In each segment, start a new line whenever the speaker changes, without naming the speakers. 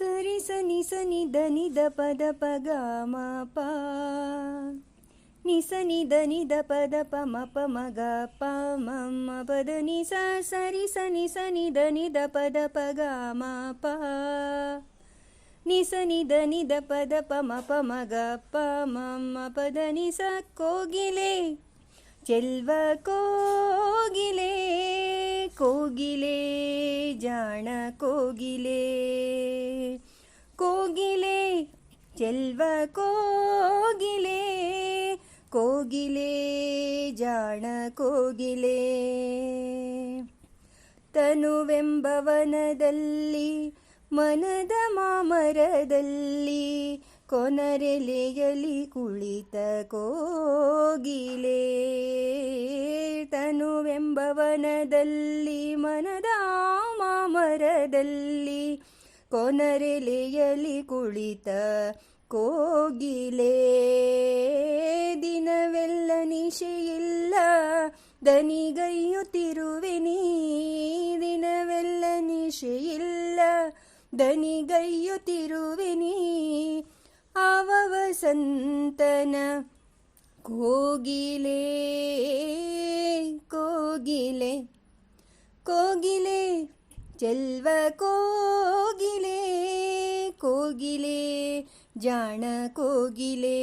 ಸರಿ ಸನಿ ಸನಿ ಧನಿ ದ ಪದ ಪ ಗ ಮ ಪ ನಿ ಸನಿ ಧನಿ ದ ಪದ ಪ ಮ ಪ ಮ ಗ ಪ ಮ ಮ ಪದ ನಿ ಸ ಸರಿ ಸನಿ ಸನಿ ಧನಿ ದ ಪದ ಪ ಗ ಮ ಪ ನಿ ಸನಿ ಧನಿ ದ ಪದ ಪ ಮ ಪ ಮ ಗ ಪ ಮ ಮ ಪದ ನಿ ಸ ಕೋಗಿಲೆ ಚೆಲ್ವ ಕೋಗಿಲೆ ಕೋಗಿಲೆ ಜಾಣ ಕೋಗಿಲೆ ಕೋಗಿಲೆ ಚೆಲ್ವ ಕೋಗಿಲೆ ಕೋಗಿಲೆ ಜಾಣ ಕೋಗಿಲೆ ತನುವೆಂಬವನದಲ್ಲಿ ಮನದ ಮಾಮರದಲ್ಲಿ ಕೊನರೆಲೆಯಲಿ ಕುಳಿತ ಕೋಗಿಲೆ ತನುವೆಂಬವನದಲ್ಲಿ ಮನದ ಮಾಮರದಲ್ಲಿ ಕೊನರೆಲೆಯಲಿ ಕುಳಿತ ಕೋಗಿಲೆ ದಿನವೆಲ್ಲ ನಿಶೆಯಿಲ್ಲ ದನಿಗೈಯುತ್ತಿರುವೆ ನೀ ದಿನವೆಲ್ಲ ನಿಶೆಯಿಲ್ಲ ದನಿಗೈಯುತ್ತಿರುವೆ ನೀ ಆವ ವಸಂತನ ಕೋಗಿಲೆ ಕೋಗಿಲೆ ಕೋಗಿಲೆ ಚೆಲ್ವ ಕೋಗಿಲೆ ಕೋಗಿಲೆ ಜಾಣ ಕೋಗಿಲೆ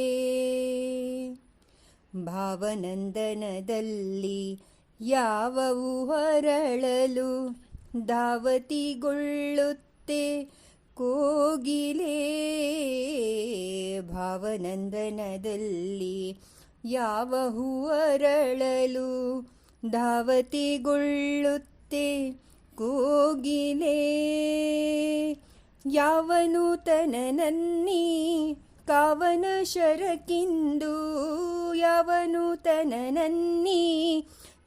ಭಾವನಂದನದಲ್ಲಿ ಯಾವವು ಹೊರಳಲು ಧಾವತಿಗೊಳ್ಳುತ್ತೆ ಕೋಗಿಲೆ ಭಾವನಂದನದಲ್ಲಿ ಯಾವ ಹೂವರಳಲು ಧಾವತಿಗೊಳ್ಳುತ್ತೆ ಕೋಗಿಲೆ ಯಾವನು ತನನನ್ನಿ ಕಾವನ ಶರಕ್ಕಿಂದು ಯಾವನು ತನನನ್ನಿ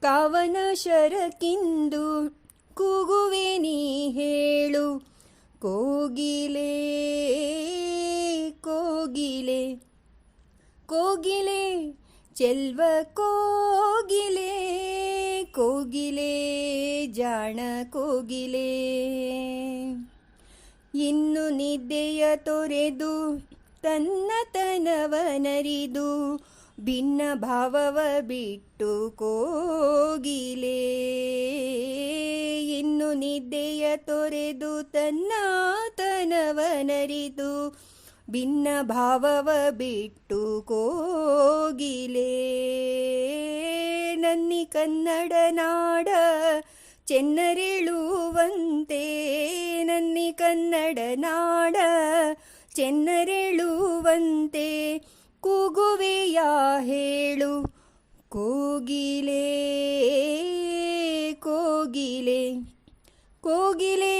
ಕಾವನ ಶರಕ್ಕಿಂದು ಕೂಗುವೆ ನೀ ಹೇಳು ಕೋಗಿಲೆ ಕೋಗಿಲೆ ಕೋಗಿಲೆ ಚೆಲ್ವ ಕೋಗಿಲೆ ಕೋಗಿಲೆ ಜಾಣ ಕೋಗಿಲೆ ಇನ್ನು ನಿದ್ದೆಯ ತೊರೆದು ತನ್ನತನವನರಿದು ಭಿನ್ನ ಭಾವವ ಬಿಟ್ಟು ಕೋಗಿಲೆ ಇನ್ನು ನಿದ್ದೆಯ ತೊರೆದು ತನ್ನತನವನರಿದು ಭಿನ್ನ ಭಾವವ ಬಿಟ್ಟು ಕೋಗಿಲೆ ನನ್ನಿ ಕನ್ನಡ ನಾಡ ಚೆನ್ನರೇಳುವಂತೆ ನನ್ನಿ ಕನ್ನಡ ನಾಡ ಚೆನ್ನರೇಳುವಂತೆ ಕೂಗುವೆಯ ಹೇಳು ಕೋಗಿಲೆ ಕೋಗಿಲೆ ಕೋಗಿಲೆ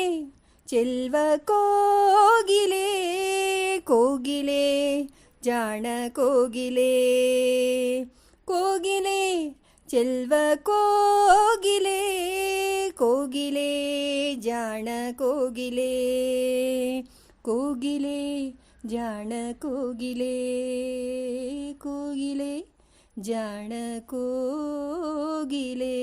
ಚೆಲ್ವ ಕೋಗಿಲೆ ಕೋಗಿಲೆ ಜಾಣ ಕೋಗಿಲೆ ಕೋಗಿಲೆ ಚೆಲ್ವ ಕೋಗಿಲೆ ಕೋಗಿಲೆ ಜಾಣ ಕೋಗಿಲೆ ಕೋಗಿಲೆ ಜಾಣ ಕೋಗಿಲೆ ಕೋಗಿಲೆ ಜಾಣ ಕೋಗಿಲೆ